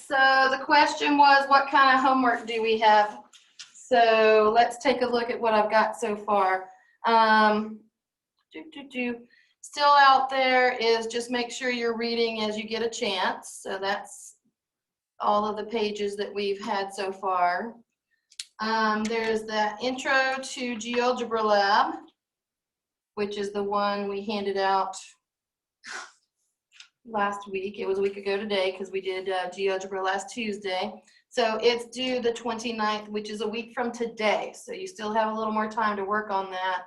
so the question was, what kind of homework do we have? So let's take a look at what I've got so far. Still out there is just make sure you're reading as you get a chance. So that's all of the pages that we've had so far. There's the Intro to GeoGebra Lab, which is the one we handed out last week. It was a week ago today because we did GeoGebra last Tuesday. So it's due the 29th, which is a week from today. So you still have a little more time to work on that.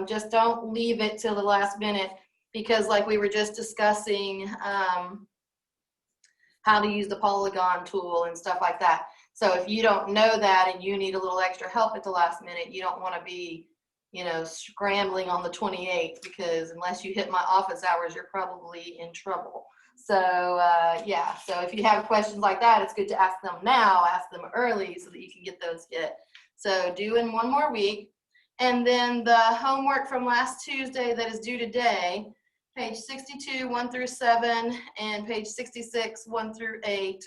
Just don't leave it till the last minute because like we were just discussing how to use the polygon tool and stuff like that. So if you don't know that and you need a little extra help at the last minute, you don't want to be, you know, scrambling on the 28th because unless you hit my office hours, you're probably in trouble. So yeah, so if you have questions like that, it's good to ask them now, ask them early so that you can get those hit. So do in one more week. And then the homework from last Tuesday that is due today, page 62, 1 through 7, and page 66, 1 through 8,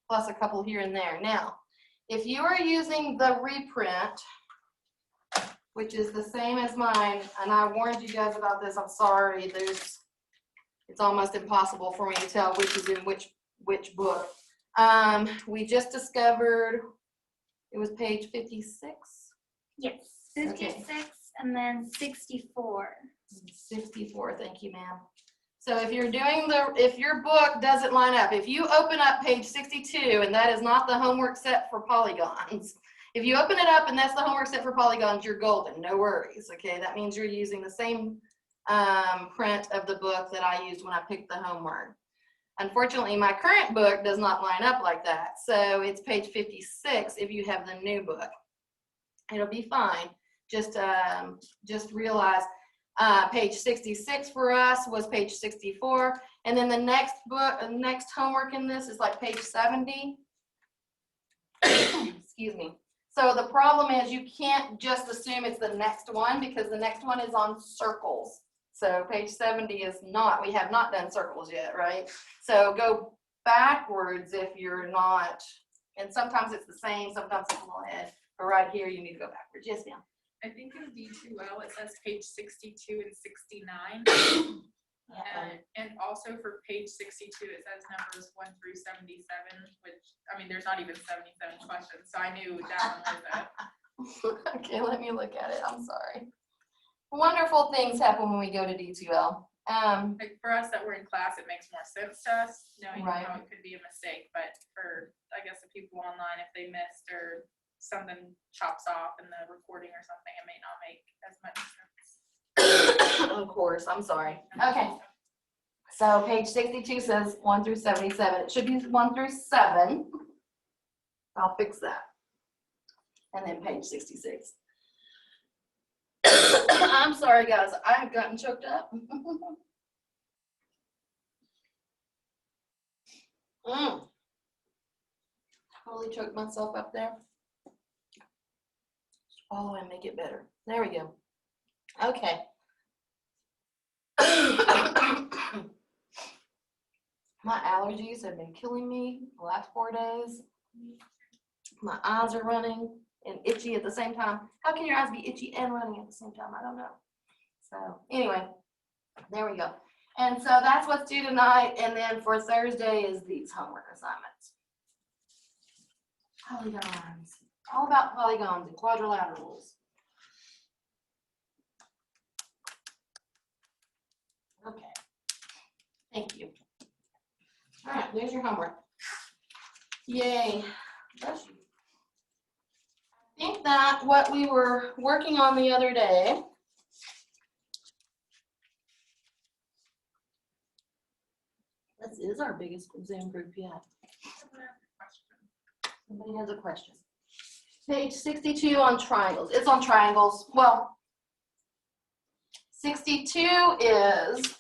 plus a couple here and there. Now, if you are using the reprint, which is the same as mine, and I warned you guys about this, I'm sorry, it's almost impossible for me to tell which is in which book. We just discovered, it was page 56? Yes, 56 okay. And then 64. 64, thank you, ma'am. So if you're doing if your book doesn't line up, if you open up page 62 and that is not the homework set for polygons, if you open it up and that's the homework set for polygons, you're golden, no worries, okay? That means you're using the same print of the book that I used when I picked the homework. Unfortunately, my current book does not line up like that, so it's page 56 if you have the new book. It'll be fine. Just realize page 66 for us was page 64, and then the next homework in this is like page 70. Excuse me. So the problem is you can't just assume it's the next one because the next one is on circles. So page 70 is not, we have not done circles yet, right? So go backwards if you're not, and sometimes it's the same, sometimes it's a little ahead, but right here you need to go backwards. Yes, ma'am. I think in D2L it says page 62 and 69. And also for page 62 it says numbers 1 through 77, which, I mean, there's not even 77 questions, so I knew that one was that. Okay, let me look at it. I'm sorry. Wonderful things happen when we go to D2L. Like for us that were in class, it makes more sense to us, knowing right. how it could be a mistake, but for, I guess, the people online, if they missed or something chops off in the recording or something, it may not make as much sense. Of course, I'm sorry. Okay. So page 62 says 1 through 77. It should be 1 through 7. I'll fix that. And then page 66. I'm sorry, guys. I've gotten choked up. Totally choked myself up there. Swallow and make it better. There we go. Okay. My allergies have been killing me the last 4 days. My eyes are running and itchy at the same time. How can your eyes be itchy and running at the same time? I don't know. So anyway, there we go. And so that's what's due tonight. And then for Thursday is these homework assignments. Polygons. All about polygons and quadrilaterals. Okay. Thank you. All right, there's your homework. Yay. Bless you. I think that what we were working on the other day this is our biggest exam group yet. Somebody has a question. Page 62 on triangles. It's on triangles. Well, 62 is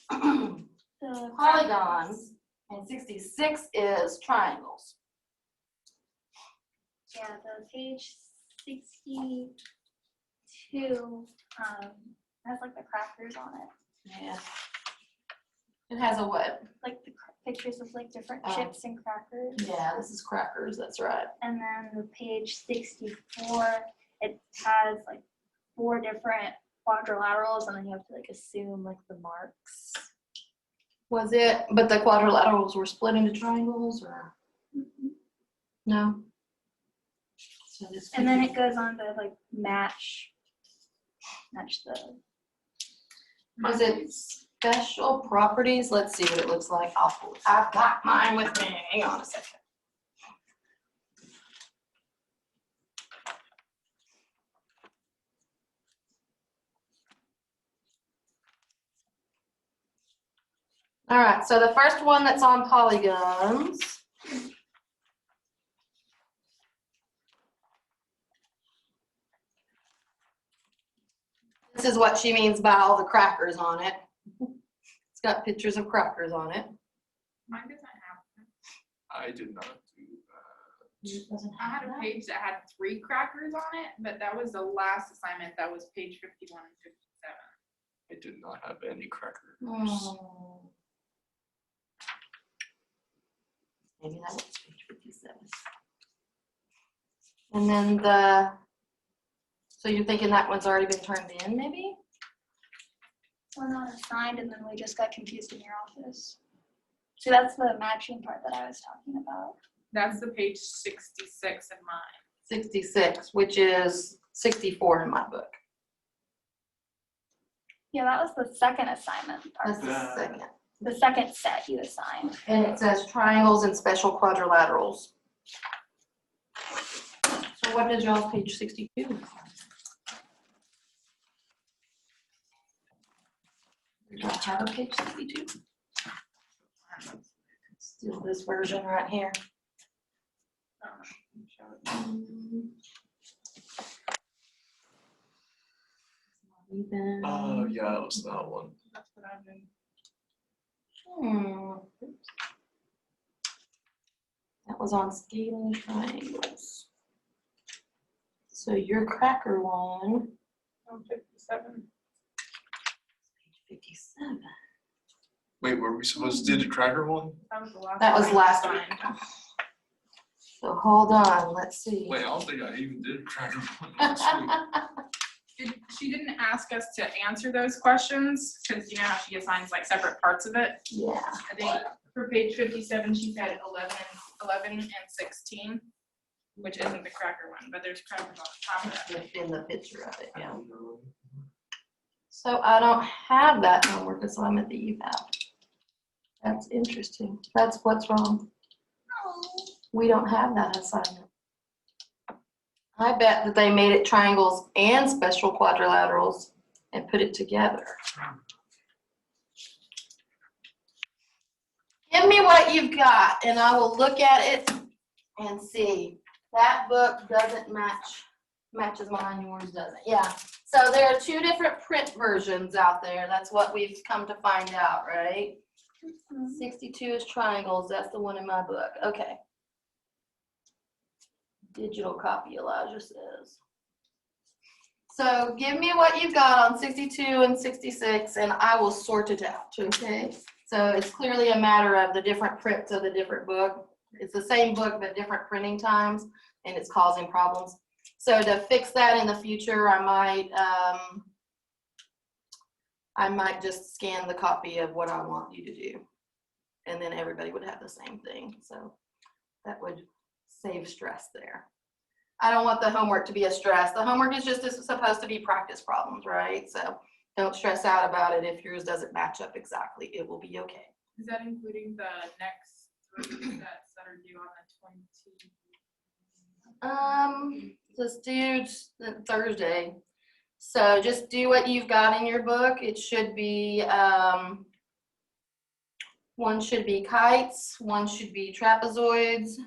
polygons and 66 is triangles. Yeah, the page 62 has like the crackers on it. Yeah. It has a what? Like the pictures of like different Oh. chips and crackers. Yeah, this is crackers, that's right. And then the page 64, it has like 4 different quadrilaterals, and then you have to like assume like the marks. Was it, but the quadrilaterals were split into triangles or no? So this And then could it goes on to like match the. Was it special properties? Let's see what it looks like. I've got mine with me. Hang on a second. All right, so the first one that's on polygons. This is what she means by all the crackers on it. It's got pictures of crackers on it. Mine doesn't have that. I did not do that. It doesn't I had have a that. page that had 3 crackers on it, but that was the last assignment. That was page 51 and 57. I did not have any crackers. Oh. Maybe that was page 57. And then so you're thinking that one's already been turned in, maybe? We're not assigned, and then we just got confused in your office. See, that's the matching part that I was talking about. That's the page 66 in mine. 66, which is 64 in my book. Yeah, that was the second assignment That's part. the second. The second set you assigned. And it says triangles and special quadrilaterals. So what does y'all's page 62 look like? Do y'all have a page 62? Still this version right here. Oh, yeah, it was that one. That's what I've been. That was on scaling triangles. So your cracker one, Oh, 57. page 57. Wait, were we supposed to do the cracker one? That was the last. That was one last I week. signed. So hold on, let's see. Wait, I don't think I even did cracker one last week. She didn't ask us to answer those questions because you know how she assigns like separate parts of it. Yeah. I think for page 57, she said 11 and 16, which isn't the cracker one, but there's crackers on top of that. In the picture of it, I yeah. don't know. So I don't have that homework assignment that you have. That's interesting. That's what's wrong. We don't have that assignment. I bet that they made it triangles and special quadrilaterals and put it together. Give me what you've got and I will look at it and see. That book doesn't matches mine, yours doesn't. Yeah. So there are 2 different print versions out there. That's what we've come to find out, right? 62 is triangles. That's the one in my book. Okay. Digital copy, Elijah says. So give me what you've got on 62 and 66 and I will sort it out, okay? So it's clearly a matter of the different prints of the different book. It's the same book but different printing times and it's causing problems. So to fix that in the future, I might just scan the copy of what I want you to do. And then everybody would have the same thing. So that would save stress there. I don't want the homework to be a stress. The homework is just supposed to be practice problems, right? So don't stress out about it if yours doesn't match up exactly. It will be okay. Is that including the next 3 sets that are due on the 20? Just do Thursday. So just do what you've got in your book. It should be, one should be kites, one should be trapezoids,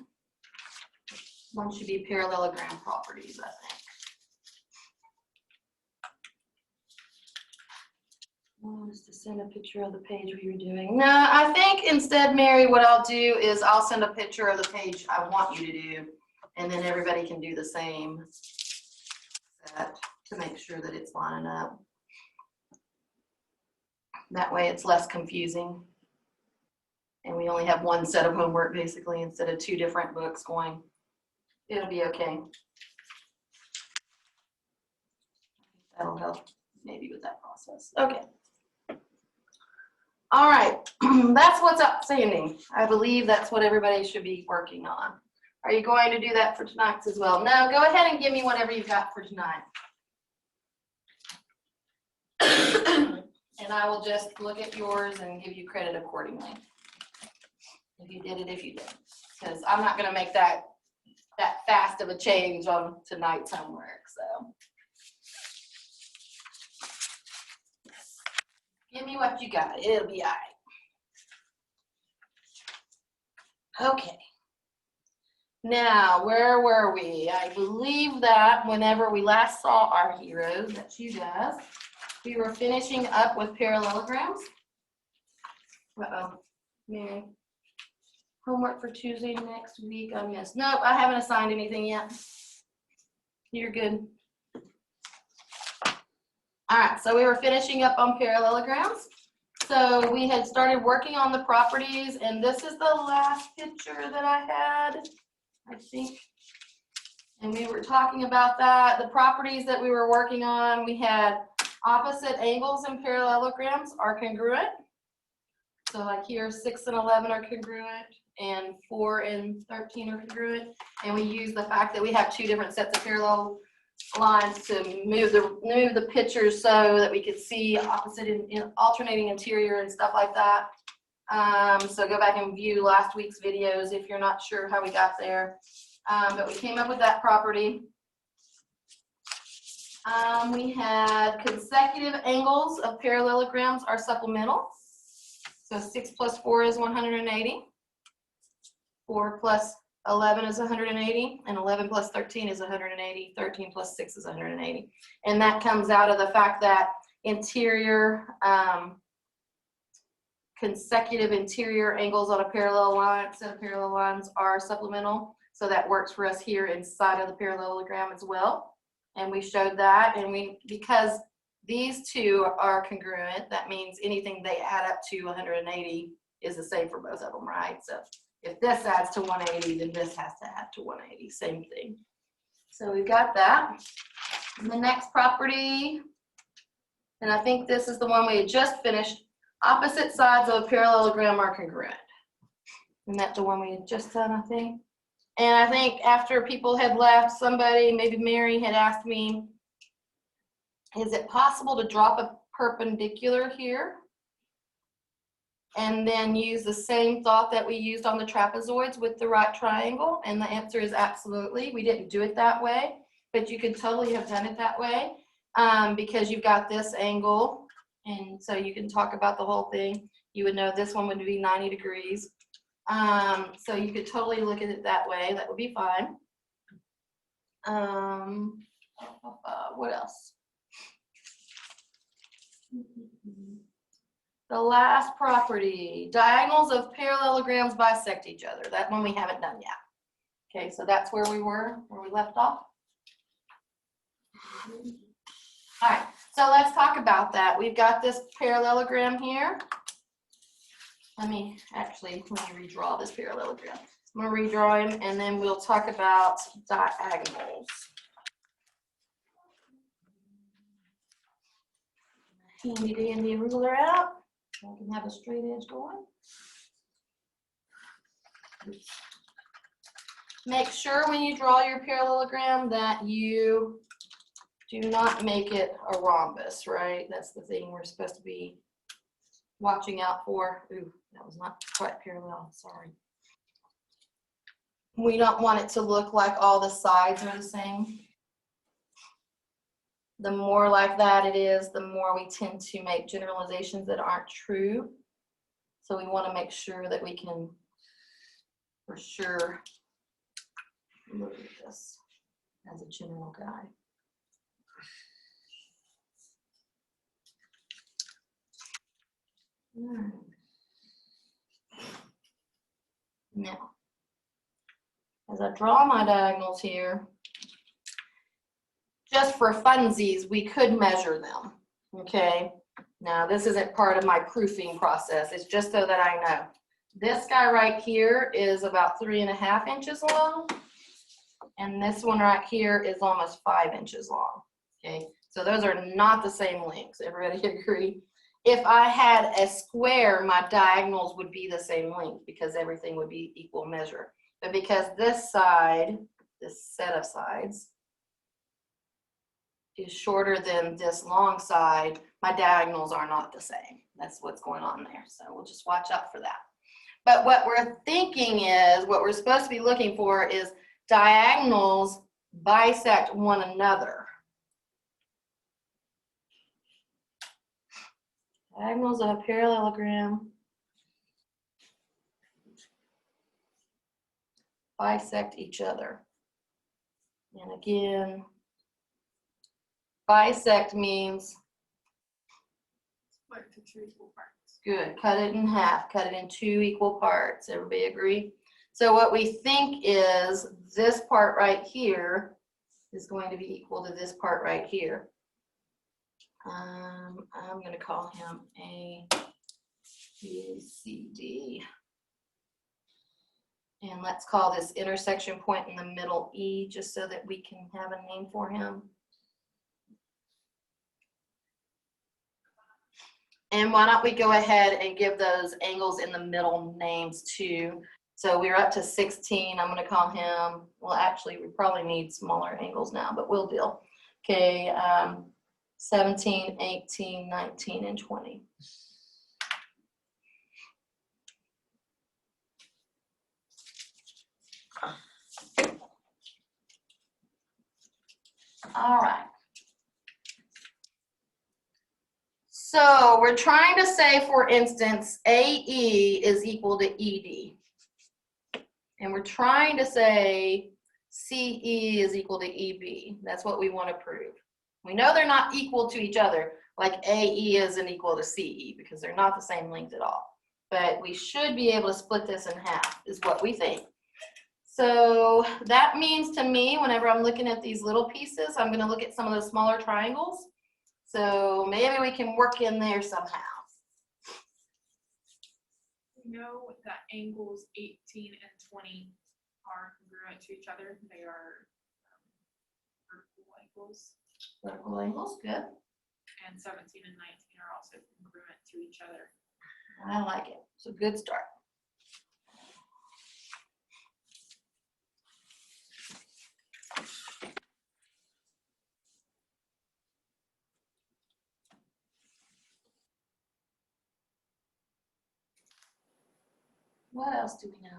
one should be parallelogram properties, I think. One is to send a picture of the page we were doing. No, I think instead, Mary, what I'll do is I'll send a picture of the page I want you to do, and then everybody can do the same set to make sure that it's lining up. That way it's less confusing. and we only have one set of homework basically instead of two different books going. It'll be okay. That'll help maybe with that process. Okay. All right, that's what's outstanding. I believe that's what everybody should be working on. Are you going to do that for tonight's as well? No, go ahead and give me whatever you've got for tonight. And I will just look at yours and give you credit accordingly. If you did it, if you didn't. Because I'm not going to make that fast of a change on tonight's homework, so. Give me what you got. It'll be all right. Okay. Now, where were we? I believe that whenever we last saw our heroes, that's you guys, we were finishing up with parallelograms. Uh-oh. Mary. Homework for Tuesday next week. I missed. Nope, I haven't assigned anything yet. You're good. All right, so we were finishing up on parallelograms. So we had started working on the properties, and this is the last picture that I had, I think. And we were talking about that. The properties that we were working on, we had opposite angles and parallelograms are congruent. So like here, 6 and 11 are congruent, and 4 and 13 are congruent. And we use the fact that we have two different sets of parallel lines to move the pictures so that we could see opposite in alternating interior and stuff like that. So go back and view last week's videos if you're not sure how we got there. But we came up with that property. We had consecutive angles of parallelograms are supplemental. So 6 plus 4 is 180. 4 plus 11 is 180, and 11 plus 13 is 180. 13 plus 6 is 180. And that comes out of the fact that interior, consecutive interior angles on a parallel line, set of parallel lines are supplemental. So that works for us here inside of the parallelogram as well. And we showed that, and because these two are congruent, that means anything they add up to 180 is the same for both of them, right? So if this adds to 180, then this has to add to 180, same thing. So we've got that. And the next property, and I think this is the one we had just finished, opposite sides of a parallelogram are congruent. Isn't that the one we had just done, I think? And I think after people had left, somebody, maybe Mary, had asked me, is it possible to drop a perpendicular here and then use the same thought that we used on the trapezoids with the right triangle? And the answer is absolutely. We didn't do it that way, but you could totally have done it that way because you've got this angle, and so you can talk about the whole thing. You would know this one would be 90 degrees. So you could totally look at it that way. That would be fine. What else? The last property, diagonals of parallelograms bisect each other. That one we haven't done yet. Okay, so that's where we left off. All right, so let's talk about that. We've got this parallelogram here. Let me redraw this parallelogram. I'm gonna redraw him, and then we'll talk about diagonals. Handy dandy ruler out. So I can have a straight edge going. Make sure when you draw your parallelogram that you do not make it a rhombus, right? That's the thing we're supposed to be watching out for. Ooh, that was not quite parallel, sorry. We don't want it to look like all the sides are the same. The more like that it is, the more we tend to make generalizations that aren't true. So we want to make sure that we can, for sure, look at this as a general guide. Now, as I draw my diagonals here, just for funsies, we could measure them, okay? Now, this isn't part of my proofing process. It's just so that I know. This guy right here is about 3.5 inches long. And this one right here is almost 5 inches long. Okay, so those are not the same lengths. Everybody agree? If I had a square, my diagonals would be the same length because everything would be equal measure. But because this side, this set of sides, is shorter than this long side, my diagonals are not the same. That's what's going on there. So we'll just watch out for that. But what we're thinking is, what we're supposed to be looking for is diagonals bisect one another. Diagonals of a parallelogram bisect each other. And again, bisect means Split to 2 equal parts. good, cut it in half, cut it in 2 equal parts. Everybody agree? So what we think is this part right here is going to be equal to this part right here. I'm going to call him A, B, C, D. And let's call this intersection point in the middle E, just so that we can have a name for him. And why don't we go ahead and give those angles in the middle names too. So we're up to 16. I'm going to call him, well, actually, we probably need smaller angles now, but we'll deal. Okay, 17, 18, 19, and 20. All right. So we're trying to say, for instance, AE is equal to ED. And we're trying to say CE is equal to EB. That's what we want to prove. We know they're not equal to each other, like AE isn't equal to CE because they're not the same length at all. But we should be able to split this in half, is what we think. So that means to me, whenever I'm looking at these little pieces, I'm going to look at some of those smaller triangles. So maybe we can work in there somehow. We know that angles 18 and 20 are congruent to each other. They are vertical angles. Vertical angles, good. And 17 and 19 are also congruent to each other. I like it. It's a good start. What else do we know?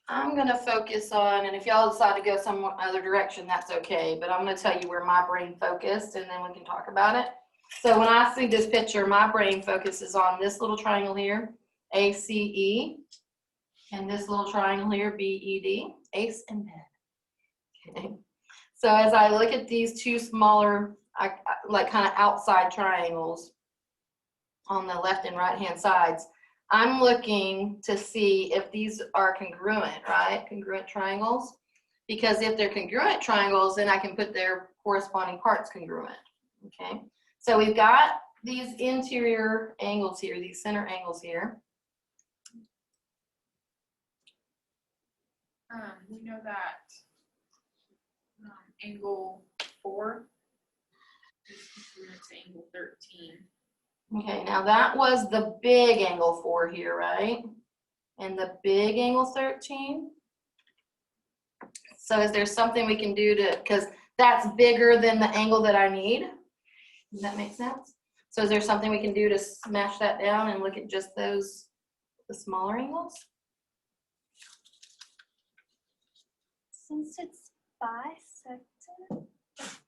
I'm going to focus on, and if y'all decide to go some other direction, that's okay, but I'm going to tell you where my brain focused, and then we can talk about it. So when I see this picture, my brain focuses on this little triangle here, ACE, and this little triangle here, BED, ace and bed. Okay. So as I look at these two smaller, like kind of outside triangles on the left and right hand sides, I'm looking to see if these are congruent, right? Congruent triangles. Because if they're congruent triangles, then I can put their corresponding parts congruent, okay? So we've got these interior angles here, these center angles here. We know that angle 4 is congruent to angle 13. Okay, now that was the big angle 4 here, right? And the big angle 13. So is there something we can do to, because that's bigger than the angle that I need? Does that make sense? So is there something we can do to smash that down and look at just those, the smaller angles? Since it's bisected,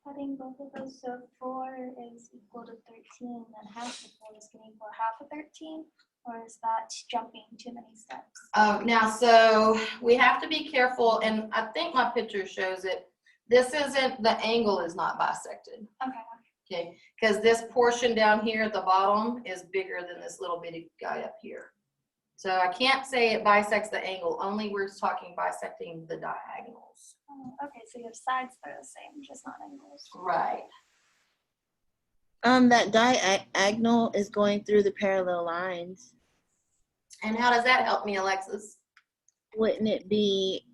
putting both of those, so 4 is equal to 13, and half of 4 is going to equal half of 13, or is that jumping too many steps? Now, so we have to be careful, and I think my picture shows it. This isn't, the angle is not bisected. Okay. Okay, because this portion down here at the bottom is bigger than this little bitty guy up here. So I can't say it bisects the angle, only we're talking bisecting the diagonals. Oh, okay, so your sides are the same, just not angles. Right. That diagonal is going through the parallel lines. And how does that help me, Alexis? Wouldn't it be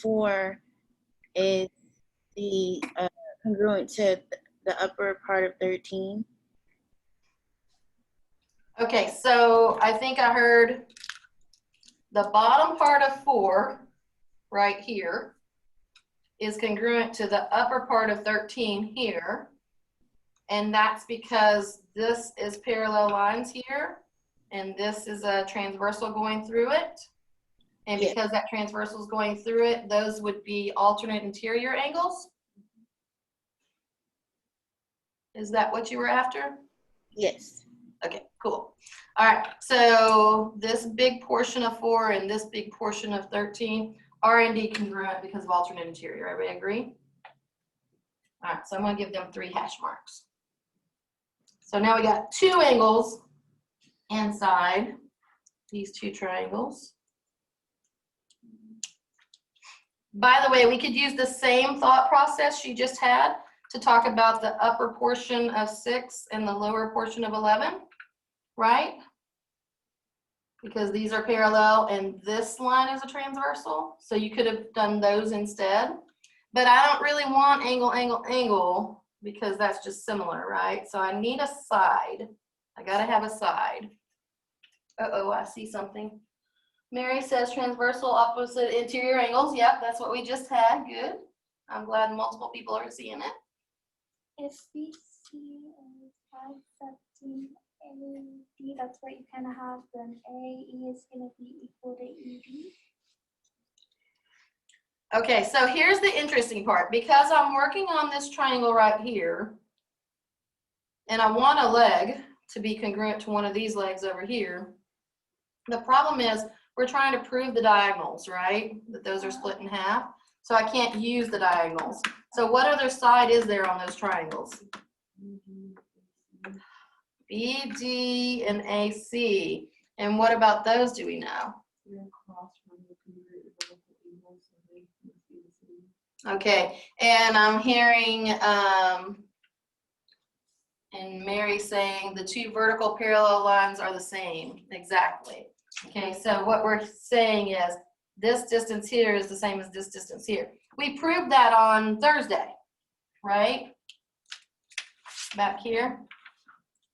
4 is the congruent to the upper part of 13? Okay, so I think I heard the bottom part of 4 right here is congruent to the upper part of 13 here. And that's because this is parallel lines here, and this is a transversal going through it. And Yes. because that transversal is going through it, those would be alternate interior angles. Is that what you were after? Yes. Okay, cool. All right, so this big portion of 4 and this big portion of 13 are indeed congruent because of alternate interior. Everybody agree? All right, so I'm gonna give them 3 hash marks. So now we got 2 angles inside these 2 triangles. By the way, we could use the same thought process she just had to talk about the upper portion of 6 and the lower portion of 11, right? Because these are parallel and this line is a transversal. So you could have done those instead. But I don't really want angle, angle, angle because that's just similar, right? So I need a side. I gotta have a side. Uh-oh, I see something. Mary says transversal opposite interior angles. Yep, that's what we just had. Good. I'm glad multiple people are seeing it. If BC is bisecting AD, that's what you kind of have, then AE is going to be equal to ED. Okay, so here's the interesting part. Because I'm working on this triangle right here, and I want a leg to be congruent to one of these legs over here, the problem is we're trying to prove the diagonals, right? That those are split in half. So I can't use the diagonals. So what other side is there on those triangles? BD and AC. And what about those, do we know? Okay, and I'm hearing and Mary saying the 2 vertical parallel lines are the same. Exactly. Okay, so what we're saying is this distance here is the same as this distance here. We proved that on Thursday, right? Back here.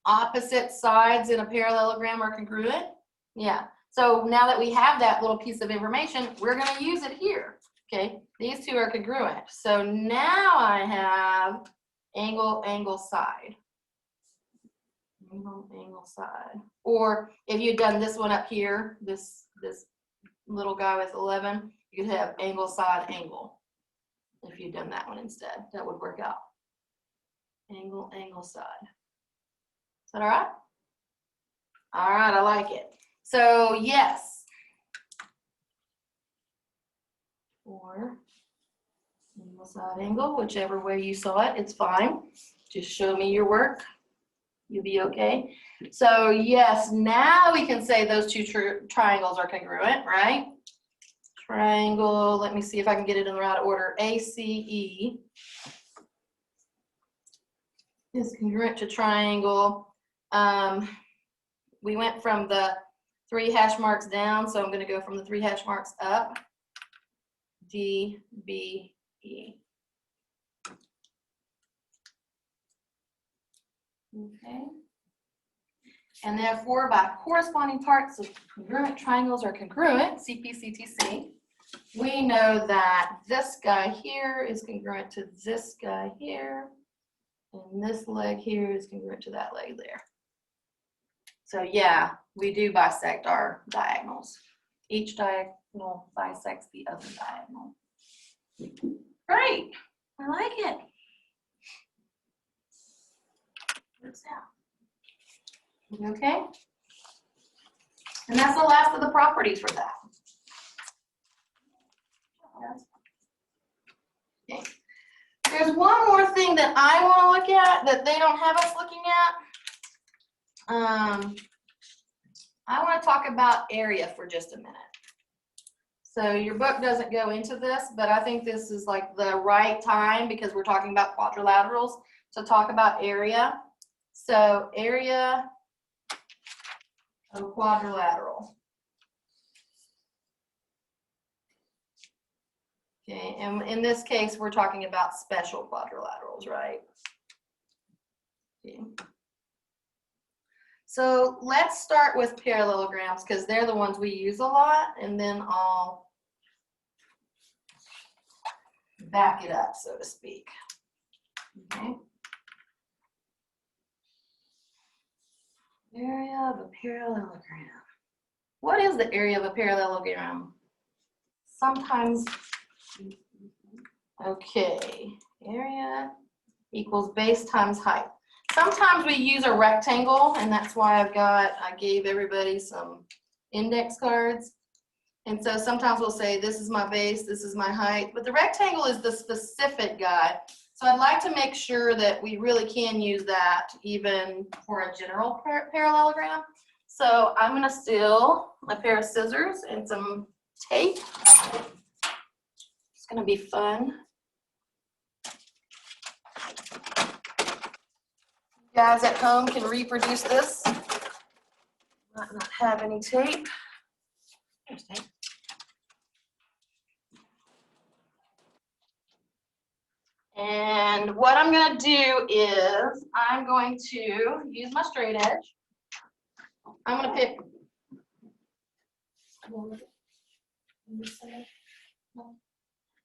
Opposite sides in a parallelogram are congruent. Yeah, so now that we have that little piece of information, we're going to use it here. Okay, these 2 are congruent. So now I have angle, angle, side. Angle, angle, side. Or if you'd done this one up here, this little guy with 11, you could have angle, side, angle. If you'd done that one instead, that would work out. Angle, angle, side. Is that all right? All right, I like it. So yes. Or angle, side, angle, whichever way you saw it, it's fine. Just show me your work. You'll be okay. So yes, now we can say those 2 triangles are congruent, right? Triangle, let me see if I can get it in the right order. ACE is congruent to triangle. We went from the 3 hash marks down, so I'm going to go from the 3 hash marks up. DBE. Okay. And therefore, by corresponding parts of congruent triangles are congruent, CPCTC, we know that this guy here is congruent to this guy here, and this leg here is congruent to that leg there. So yeah, we do bisect our diagonals. Each diagonal bisects the other diagonal. Great, I like it. Works out. Okay? And that's the last of the properties for that. Okay. There's one more thing that I want to look at that they don't have us looking at. I want to talk about area for just a minute. So your book doesn't go into this, but I think this is like the right time because we're talking about quadrilaterals to talk about area. So area of quadrilateral. Okay, and in this case, we're talking about special quadrilaterals, right? Okay. So let's start with parallelograms because they're the ones we use a lot, and then I'll back it up, so to speak. Okay. Area of a parallelogram. What is the area of a parallelogram? Sometimes, okay, area equals base times height. Sometimes we use a rectangle, and that's why I gave everybody some index cards. And so sometimes we'll say, this is my base, this is my height, but the rectangle is the specific guide. So I'd like to make sure that we really can use that even for a general parallelogram. So I'm gonna steal a pair of scissors and some tape. It's gonna be fun. You guys at home can reproduce this. Might not have any tape. There's tape. And what I'm going to do is I'm going to use my straight edge. I'm going to pick. I'm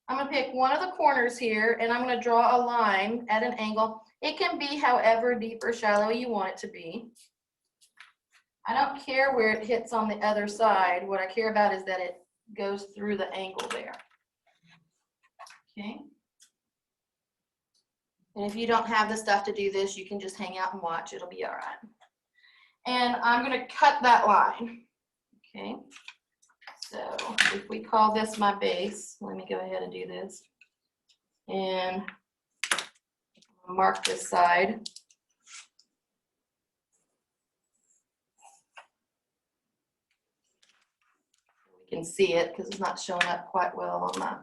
going to pick one of the corners here, and I'm going to draw a line at an angle. It can be however deep or shallow you want it to be. I don't care where it hits on the other side. What I care about is that it goes through the angle there. Okay. And if you don't have the stuff to do this, you can just hang out and watch. It'll be all right. And I'm going to cut that line. Okay. So if we call this my base, let me go ahead and do this. And mark this side. We can see it because it's not showing up quite well on my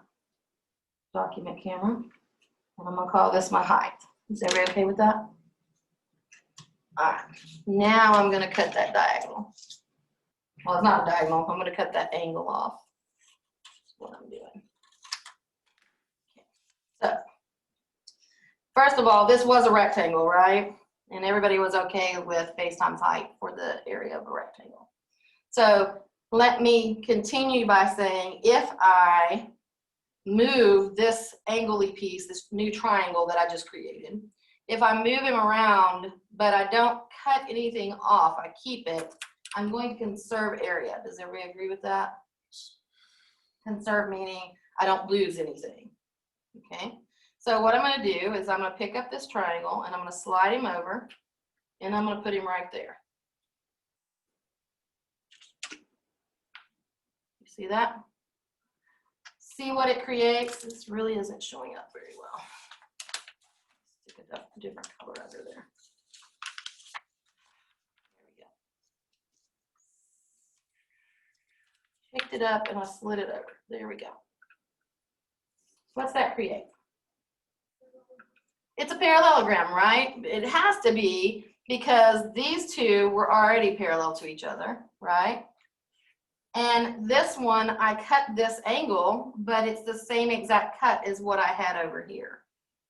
document camera. And I'm gonna call this my height. Is everybody okay with that? All right, now I'm gonna cut that diagonal. Well, it's not a diagonal, I'm gonna cut that angle off. That's what I'm doing. Okay. So, first of all, this was a rectangle, right? And everybody was okay with base times height for the area of a rectangle. So let me continue by saying if I move this angly piece, this new triangle that I just created, if I move him around, but I don't cut anything off, I keep it, I'm going to conserve area. Does everybody agree with that? Conserve meaning I don't lose anything. Okay, so what I'm going to do is I'm going to pick up this triangle and I'm going to slide him over and I'm going to put him right there. You see that? See what it creates? This really isn't showing up very well. Stick a different color under there. There we go. Picked it up and I slid it over. There we go. What's that create? It's a parallelogram, right? It has to be because these two were already parallel to each other, right? And this one, I cut this angle, but it's the same exact cut as what I had over here,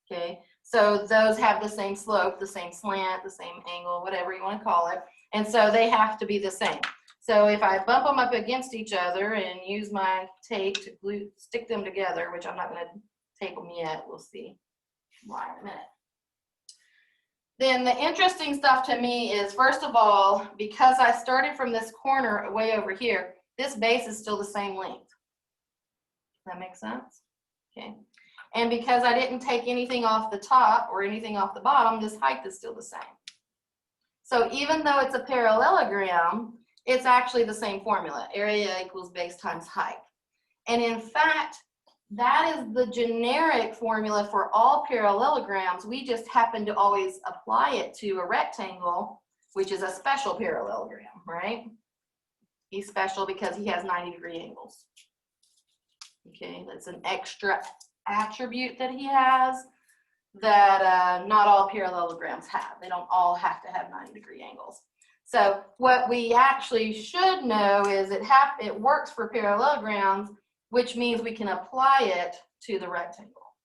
okay? So those have the same slope, the same slant, the same angle, whatever you want to call it. And so they have to be the same. So if I bump them up against each other and use my tape to stick them together, which I'm not going to tape them yet, we'll see why in a minute. Then the interesting stuff to me is, first of all, because I started from this corner way over here, this base is still the same length. Does that make sense? Okay. And because I didn't take anything off the top or anything off the bottom, this height is still the same. So even though it's a parallelogram, it's actually the same formula. Area equals base times height. And in fact, that is the generic formula for all parallelograms. We just happen to always apply it to a rectangle, which is a special parallelogram, right? He's special because he has 90-degree angles. Okay, that's an extra attribute that he has that not all parallelograms have. They don't all have to have 90-degree angles. So what we actually should know is it works for parallelograms, which means we can apply it to the rectangle.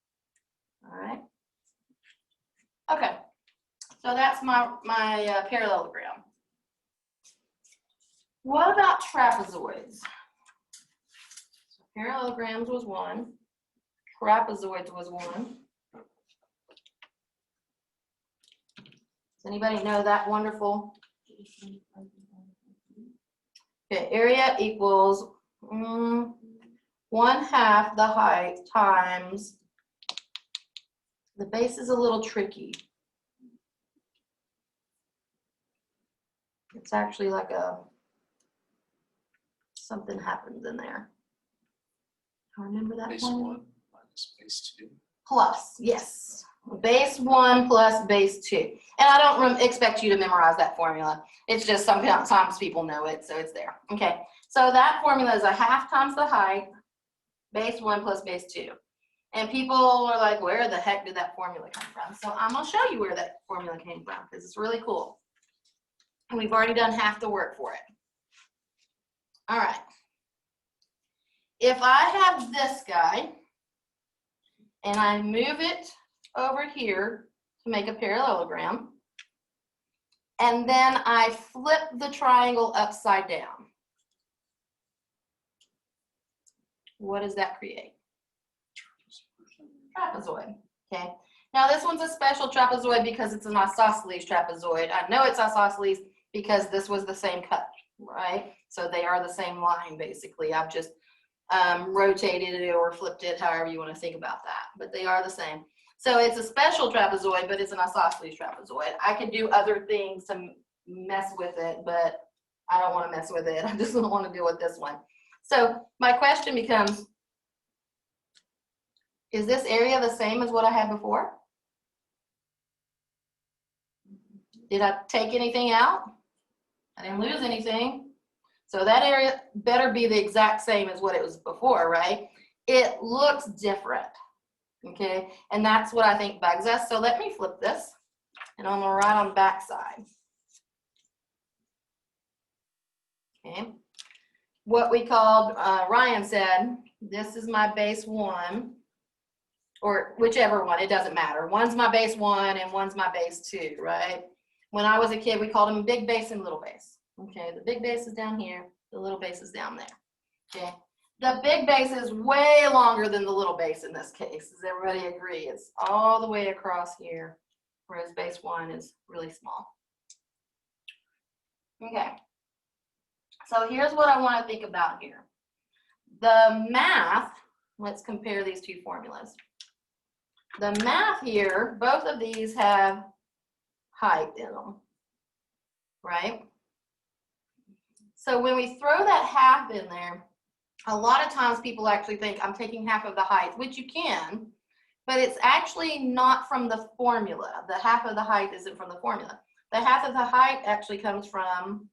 All right. Okay, so that's my parallelogram. What about trapezoids? So parallelograms was one. Trapezoids was one. Does anybody know that wonderful? Okay, area equals 1/2 the height times, the base is a little tricky. It's actually like something happens in there. I remember that Base one. 1 minus base 2. Plus, yes. Base 1 plus base 2. And I don't expect you to memorize that formula. It's just sometimes people know it, so it's there. Okay, so that formula is 1/2 times the height, base 1 plus base 2. And people are like, where the heck did that formula come from? So I'm going to show you where that formula came from because it's really cool. And we've already done half the work for it. All right. If I have this guy and I move it over here to make a parallelogram, and then I flip the triangle upside down, what does that create? Trapezoid. Okay. Now this one's a special trapezoid because it's an isosceles trapezoid. I know it's isosceles because this was the same cut, right? So they are the same line basically. I've just rotated it or flipped it, however you want to think about that, but they are the same. So it's a special trapezoid, but it's an isosceles trapezoid. I could do other things to mess with it, but I don't want to mess with it. I just don't want to deal with this one. So my question becomes, is this area the same as what I had before? Did I take anything out? I didn't lose anything. So that area better be the exact same as what it was before, right? It looks different, okay? And that's what I think bugs us. So let me flip this, and I'm gonna write on the back side. Okay. What we called, Ryan said, this is my base 1, or whichever one, it doesn't matter. One's my base 1 and one's my base 2, right? When I was a kid, we called them big base and little base. Okay, the big base is down here, the little base is down there. Okay, the big base is way longer than the little base in this case. Does everybody agree? It's all the way across here, whereas base 1 is really small. Okay, so here's what I want to think about here. The math, let's compare these two formulas. The math here, both of these have height in them, right? So when we throw that half in there, a lot of times people actually think I'm taking half of the height, which you can, but it's actually not from the formula. The half of the height isn't from the formula. The half of the height actually comes from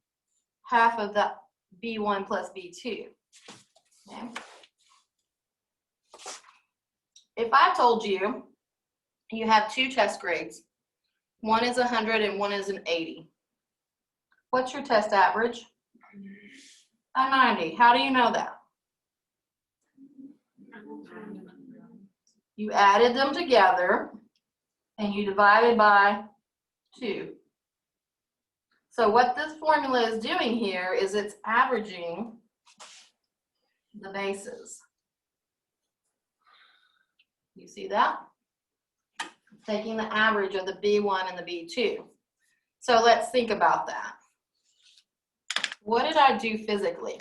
half of the B1 plus B2. Okay. If I told you you have two test grades, one is 100 and one is an 80, what's your test average? A 90. How do you know that? You added them together and you divided by 2. So what this formula is doing here is it's averaging the bases. You see that? Taking the average of the B1 and the B2. So let's think about that. What did I do physically?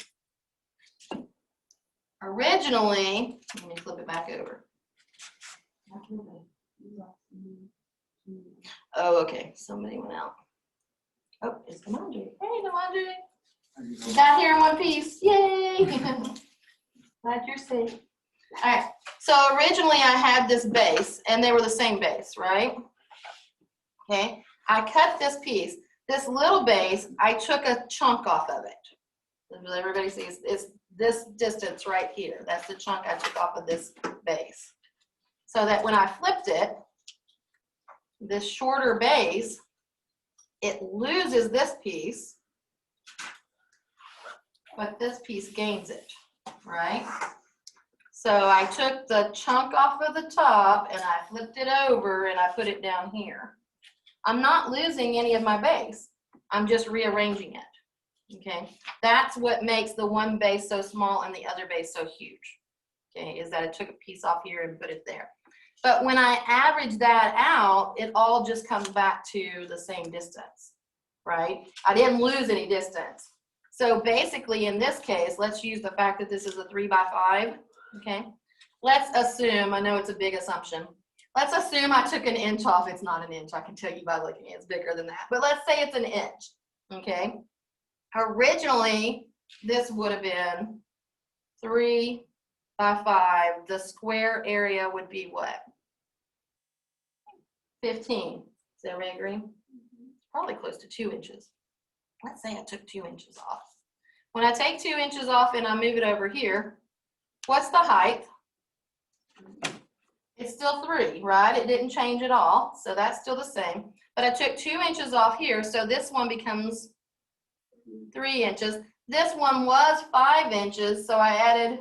Originally, let me flip it back over. Oh, okay, somebody went out. Oh, it's Kamandre. Hey, Kamandre. You got here in one piece. Yay! Glad you're safe. All right, so originally I had this base and they were the same base, right? Okay, I cut this piece. This little base, I took a chunk off of it. Everybody sees it's this distance right here. That's the chunk I took off of this base. So that when I flipped it, this shorter base, it loses this piece, but this piece gains it, right? So I took the chunk off of the top and I flipped it over and I put it down here. I'm not losing any of my base. I'm just rearranging it, okay? That's what makes the one base so small and the other base so huge, okay, is that I took a piece off here and put it there. But when I average that out, it all just comes back to the same distance, right? I didn't lose any distance. So basically in this case, let's use the fact that this is a 3 by 5, okay? Let's assume, I know it's a big assumption. Let's assume I took an inch off. It's not an inch. I can tell you by looking, it's bigger than that. But let's say it's an inch, okay? Originally, this would have been 3 by 5. The square area would be what? 15. Does everybody agree? Probably close to 2 inches. Let's say I took 2 inches off. When I take 2 inches off and I move it over here, what's the height? It's still 3, right? It didn't change at all, so that's still the same. But I took 2 inches off here, so this one becomes 3 inches. This one was 5 inches, so I added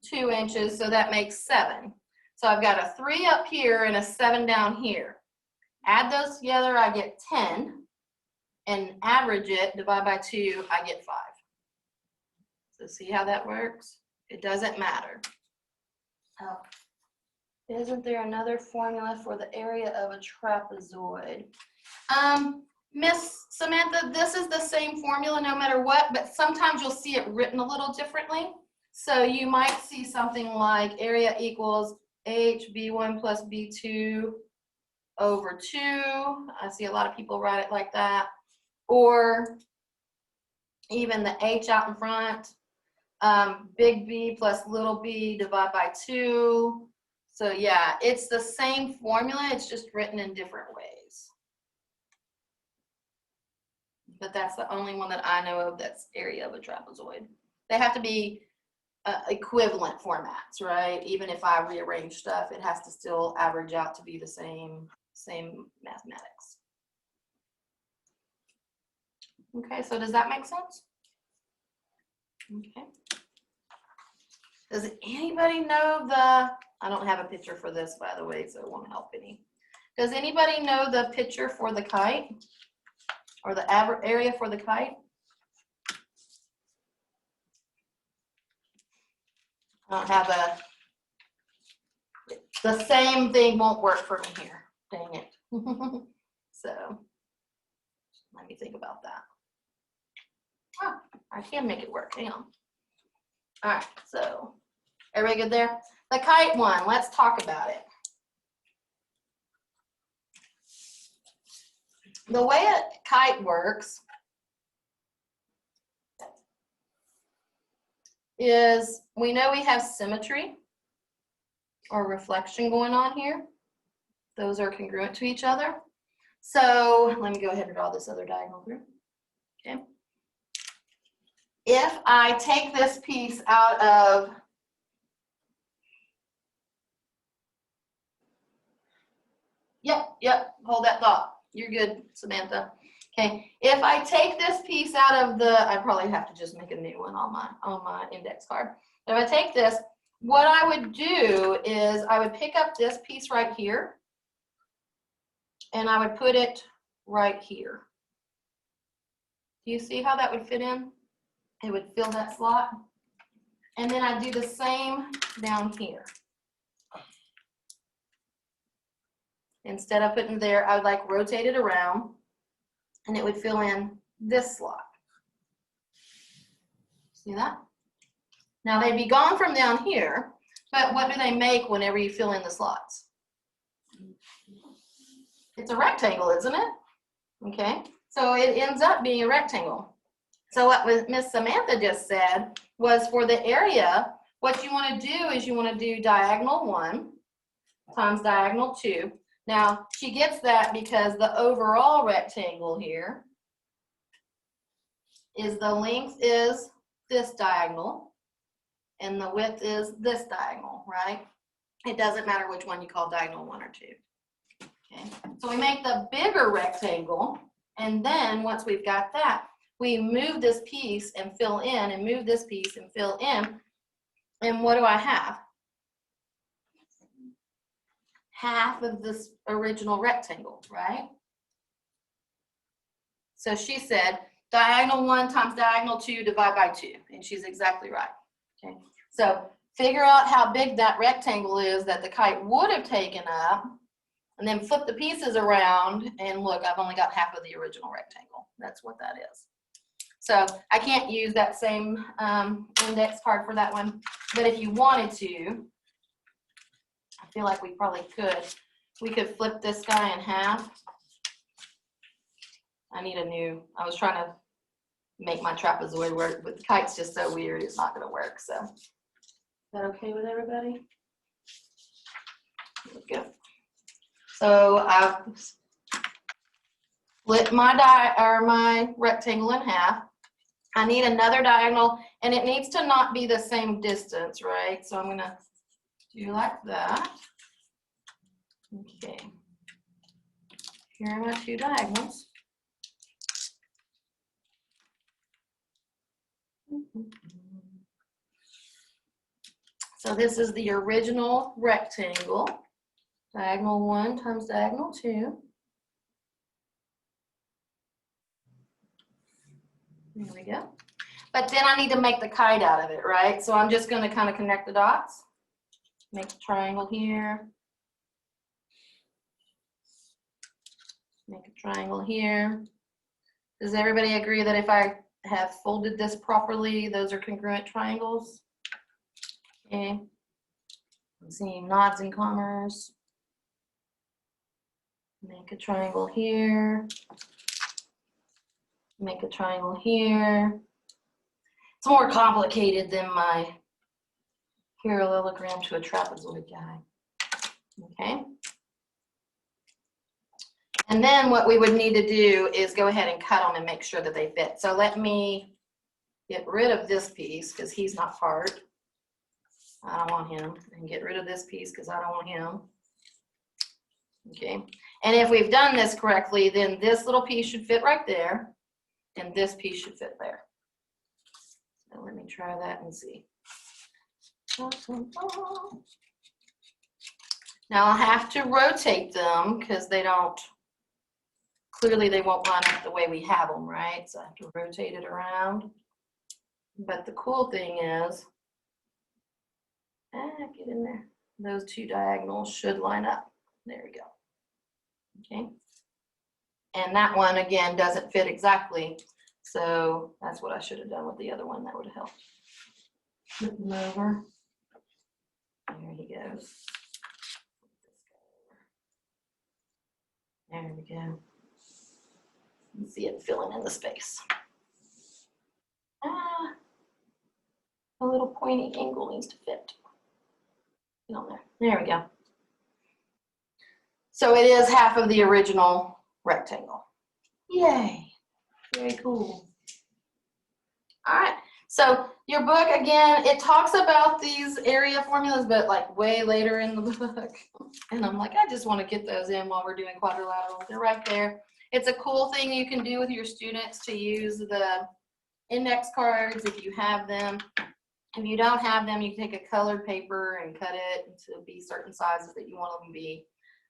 2 inches, so that makes 7. So I've got a 3 up here and a 7 down here. Add those together, I get 10, and average it, divide by 2, I get 5. So see how that works? It doesn't matter. Oh. Isn't there another formula for the area of a trapezoid? Miss Samantha, this is the same formula no matter what, but sometimes you'll see it written a little differently. So you might see something like area equals HB1 plus B2 over 2. I see a lot of people write it like that. Or even the H out in front, big B plus little b divided by 2. So yeah, it's the same formula, it's just written in different ways. But that's the only one that I know of that's area of a trapezoid. They have to be equivalent formats, right? Even if I rearrange stuff, it has to still average out to be the same mathematics. Okay, so does that make sense? Okay. Does anybody know I don't have a picture for this, by the way, so it won't help any. Does anybody know the picture for the kite? Or the area for the kite? I don't have the same thing won't work for me here. Dang it. So, let me think about that. Oh, I can make it work, hang on. All right, so, everybody good there? The kite one, let's talk about it. The way a kite works is we know we have symmetry or reflection going on here. Those are congruent to each other. So let me go ahead and draw this other diagonal through. Okay. If I take this piece out of Yep, hold that thought. You're good, Samantha. Okay, if I take this piece out of I probably have to just make a new one on my index card. If I take this, what I would do is I would pick up this piece right here and I would put it right here. Do you see how that would fit in? It would fill that slot. And then I do the same down here. Instead of putting there, I would like rotate it around and it would fill in this slot. See that? Now they'd be gone from down here, but what do they make whenever you fill in the slots? It's a rectangle, isn't it? Okay, so it ends up being a rectangle. So what Miss Samantha just said was for the area, what you want to do is you want to do diagonal 1 times diagonal 2. Now, she gets that because the overall rectangle here is the length is this diagonal and the width is this diagonal, right? It doesn't matter which one you call diagonal 1 or 2. Okay, so we make the bigger rectangle, and then once we've got that, we move this piece and fill in, and move this piece and fill in. And what do I have? Half of this original rectangle, right? So she said diagonal 1 times diagonal 2 divide by 2, and she's exactly right. Okay, so figure out how big that rectangle is that the kite would have taken up, and then flip the pieces around, and look, I've only got half of the original rectangle. That's what that is. So I can't use that same index card for that one, but if you wanted to, I feel like we probably could. We could flip this guy in half. I need a new, I was trying to make my trapezoid work, but the kite's just so weird, it's not gonna work, so. Is that okay with everybody? Good. So I've split my rectangle in half. I need another diagonal, and it needs to not be the same distance, right? So I'm gonna do like that. Okay. Here are my 2 diagonals. So this is the original rectangle. Diagonal 1 times diagonal 2. There we go. But then I need to make the kite out of it, right? So I'm just going to kind of connect the dots. Make a triangle here. Make a triangle here. Does everybody agree that if I have folded this properly, those are congruent triangles? Okay. I'm seeing nods and commas. Make a triangle here. Make a triangle here. It's more complicated than my parallelogram to a trapezoid guy. Okay. And then what we would need to do is go ahead and cut them and make sure that they fit. So let me get rid of this piece because he's not part. I don't want him. And get rid of this piece because I don't want him. Okay. And if we've done this correctly, then this little piece should fit right there. And this piece should fit there. So let me try that and see. Now I'll have to rotate them because they don't, clearly they won't line up the way we have them, right? So I have to rotate it around. But the cool thing is, get in there. Those 2 diagonals should line up. There we go. Okay. And that one, again, doesn't fit exactly. So that's what I should have done with the other one. That would have helped. Flip him over. There he goes. There we go. You see it filling in the space. A little pointy angle needs to fit. Get on there. There we go. So it is half of the original rectangle. Yay. Very cool. All right. So your book, again, it talks about these area formulas, but like way later in the book. And I'm like, I just want to get those in while we're doing quadrilateral. They're right there. It's a cool thing you can do with your students to use the index cards if you have them. If you don't have them, you can take a colored paper and cut it to be certain sizes that you want them to be.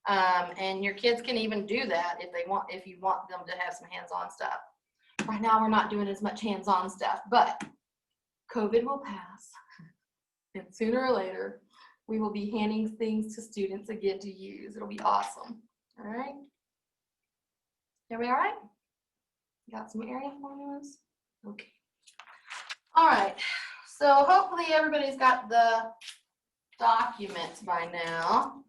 And your kids can even do that if you want them to have some hands-on stuff. Right now, we're not doing as much hands-on stuff, but COVID will pass. And sooner or later, we will be handing things to students again to use. It'll be awesome. All right. Everybody all right? Got some area formulas? Okay. All right. So hopefully everybody's got the documents by now.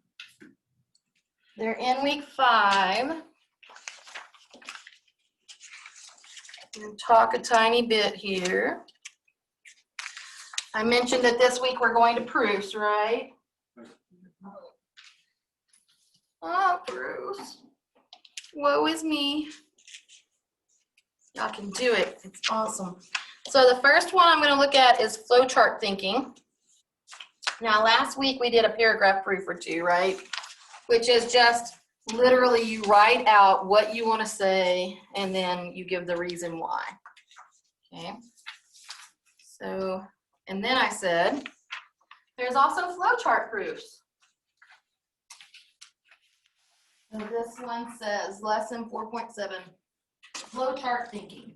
They're in week 5. We'll talk a tiny bit here. I mentioned that this week we're going to proofs, right? Oh, proofs. Woe is me. Y'all can do it. It's awesome. So the first one I'm going to look at is flowchart thinking. Now, last week we did a paragraph proof or two, right? Which is just literally you write out what you want to say and then you give the reason why. Okay. So, and then I said, there's also flowchart proofs. So this one says lesson 4.7, flowchart thinking.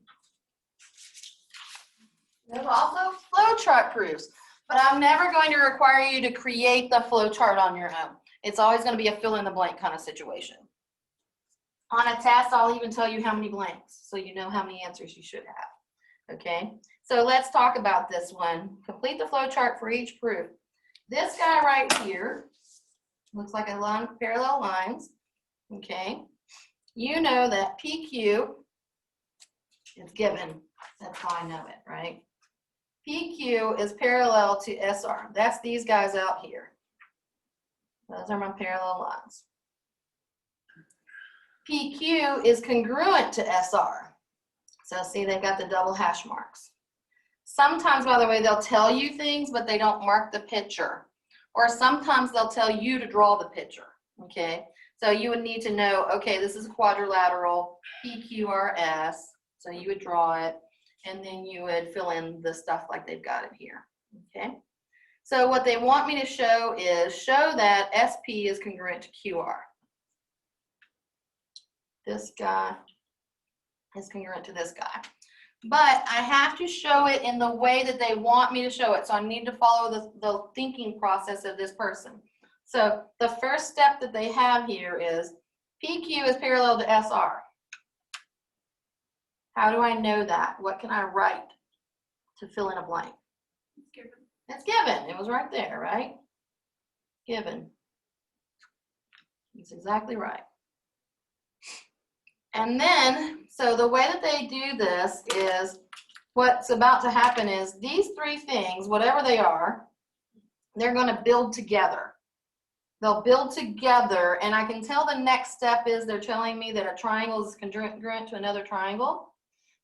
There's also flowchart proofs, but I'm never going to require you to create the flowchart on your own. It's always going to be a fill in the blank kind of situation. On a test, I'll even tell you how many blanks, so you know how many answers you should have. Okay, so let's talk about this one. Complete the flowchart for each proof. This guy right here looks like a line, parallel lines. Okay, you know that PQ is given. That's how I know it, right? PQ is parallel to SR. That's these guys out here. Those are my parallel lines. PQ is congruent to SR. So see, they've got the double hash marks. Sometimes, by the way, they'll tell you things, but they don't mark the picture. Or sometimes they'll tell you to draw the picture, okay? So you would need to know, okay, this is a quadrilateral, PQRS. So you would draw it, and then you would fill in the stuff like they've got it here, okay? So what they want me to show is show that SP is congruent to QR. This guy is congruent to this guy. But I have to show it in the way that they want me to show it. So I need to follow the thinking process of this person. So the first step that they have here is PQ is parallel to SR. How do I know that? What can I write to fill in a blank? It's given. It's given. It was right there, right? Given. That's exactly right. And then, so the way that they do this is what's about to happen is these three things, whatever they are, they're going to build together. They'll build together, and I can tell the next step is they're telling me that a triangle is congruent to another triangle.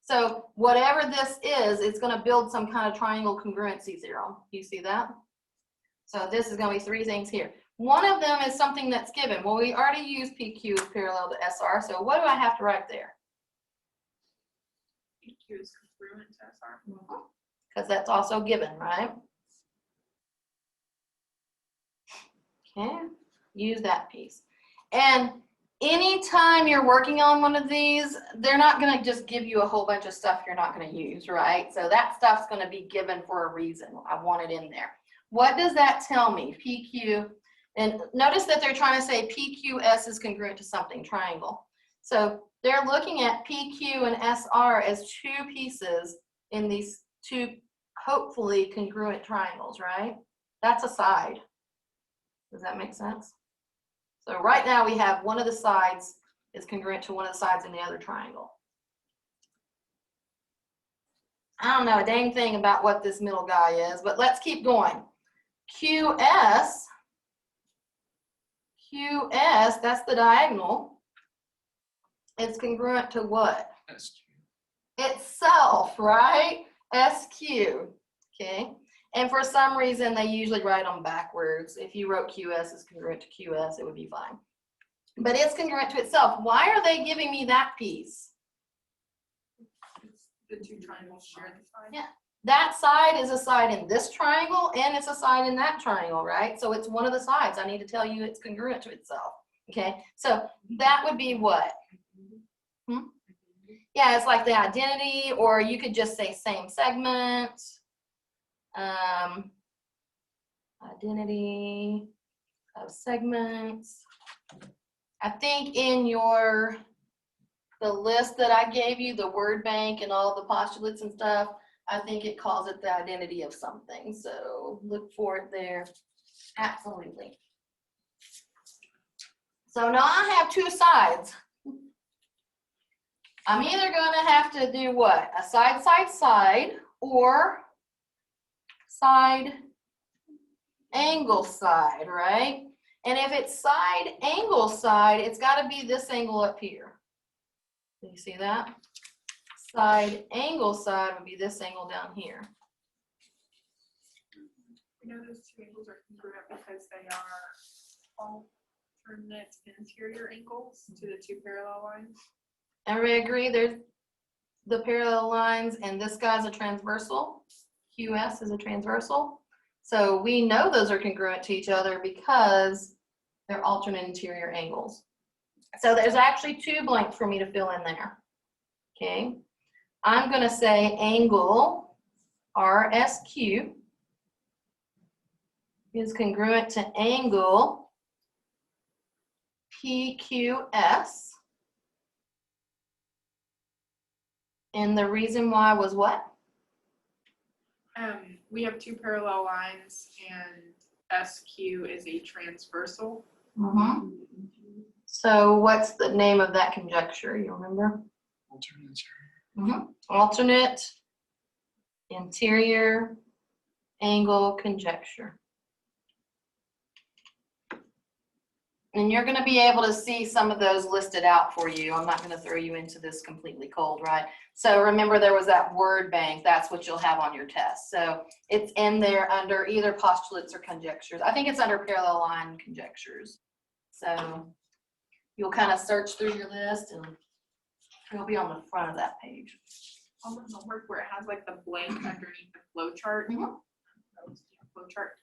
So whatever this is, it's going to build some kind of triangle congruency theorem. You see that? So this is going to be three things here. One of them is something that's given. Well, we already used PQ as parallel to SR, so what do I have to write there? PQ is congruent to SR. Because that's also given, right? Okay, use that piece. And anytime you're working on one of these, they're not going to just give you a whole bunch of stuff you're not going to use, right? So that stuff's going to be given for a reason. I want it in there. What does that tell me? PQ, and notice that they're trying to say PQS is congruent to something, triangle. So they're looking at PQ and SR as two pieces in these two hopefully congruent triangles, right? That's a side. Does that make sense? So right now we have one of the sides is congruent to one of the sides in the other triangle. I don't know a dang thing about what this middle guy is, but let's keep going. QS, that's the diagonal. It's congruent to what? SQ. Itself, right? SQ, okay? And for some reason, they usually write them backwards. If you wrote QS is congruent to QS, it would be fine. But it's congruent to itself. Why are they giving me that piece? The two triangles share the side. Yeah. That side is a side in this triangle, and it's a side in that triangle, right? So it's one of the sides. I need to tell you it's congruent to itself, okay? So that would be what? Yeah, it's like the identity, or you could just say same segment. Identity of segments. I think in the list that I gave you, the word bank and all the postulates and stuff, I think it calls it the identity of something. So look for it there. Absolutely. So now I have two sides. I'm either going to have to do what? A side, side, side, or side, angle side, right? And if it's side, angle side, it's got to be this angle up here. Do you see that? Side, angle side would be this angle down here. We know those two angles are congruent because they are alternate interior angles to the two parallel lines. Everybody agree there's the parallel lines and this guy's a transversal? QS is a transversal. So we know those are congruent to each other because they're alternate interior angles. So there's actually 2 blanks for me to fill in there. Okay. I'm going to say angle RSQ is congruent to angle PQS. And the reason why was what? We have two parallel lines and SQ is a transversal. Mm-hmm. So what's the name of that conjecture? You remember? Alternate. Mm-hmm. Alternate interior angle conjecture. And you're going to be able to see some of those listed out for you. I'm not going to throw you into this completely cold, right? So remember there was that word bank. That's what you'll have on your test. So it's in there under either postulates or conjectures. I think it's under parallel line conjectures. So you'll kind of search through your list and it'll be on the front of that page. On the homework where it has like the blank underneath the flow chart. Mhm. Flow chart.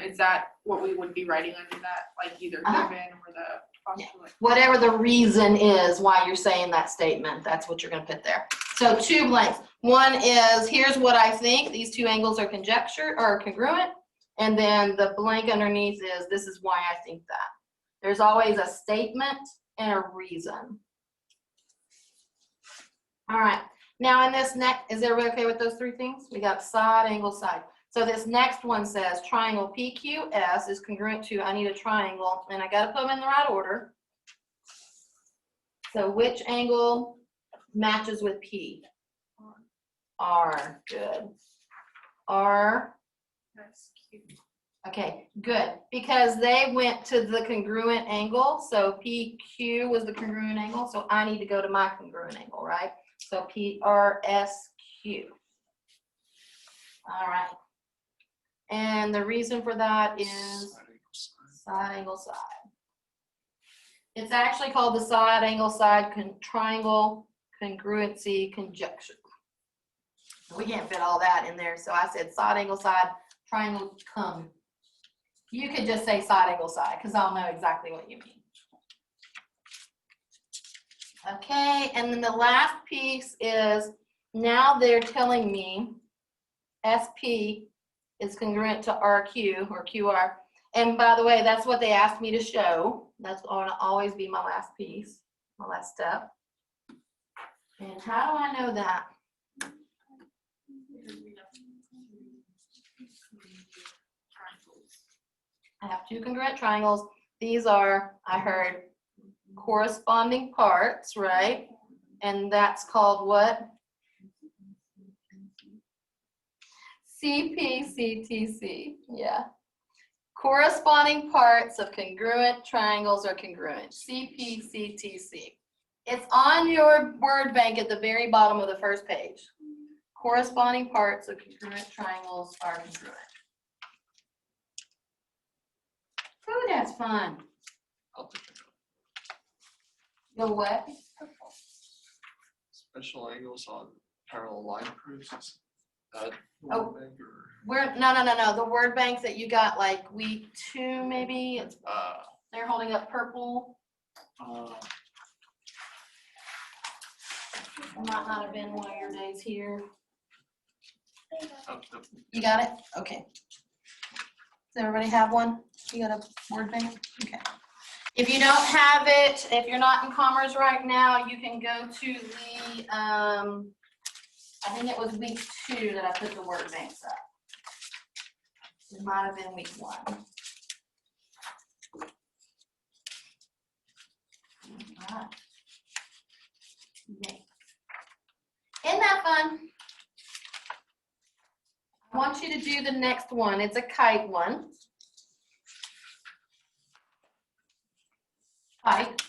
Is that what we would be writing under that? Like either given or the postulate? Whatever the reason is why you're saying that statement, that's what you're going to put there. So 2 blanks. One is, here's what I think. These 2 angles are conjecture or congruent. And then the blank underneath is, this is why I think that. There's always a statement and a reason. All right. Now in this next, is everybody okay with those 3 things? We got side, angle, side. So this next one says triangle PQS is congruent to, I need a triangle, and I got to put them in the right order. So which angle matches with P? R, good. R, SQ. okay, good. Because they went to the congruent angle, so PQ was the congruent angle, so I need to go to my congruent angle, right? So PRSQ. All right. And the reason for that is side, angle, side. It's actually called the side, angle, side triangle congruency conjecture. We can't fit all that in there, so I said side, angle, side, triangle, You could just say side, angle, side, because I'll know exactly what you mean. Okay, and then the last piece is, now they're telling me SP is congruent to RQ or QR. And by the way, that's what they asked me to show. That's going to always be my last piece, my last step. And how do I know that? I have 2 congruent triangles. These are, I heard, corresponding parts, right? And that's called what? CPCTC, yeah. Corresponding parts of congruent triangles are congruent, CPCTC. It's on your word bank at the very bottom of the first page. Corresponding parts of congruent triangles are congruent. Ooh, that's fun. I'll pick it up. Go what? Special angles on parallel line proofs. Is that Oh. one thing or? No. The word banks that you got like week 2 maybe. It's, they're holding up purple. Might not have been one of your days here. You got it? Okay. Does everybody have one? You got a word bank? Okay. If you don't have it, if you're not in Commerce right now, you can go to the, I think it was week 2 that I put the word banks up. It might have been week 1. All right. Okay. Isn't that fun? I want you to do the next one. It's a kite one. Kite,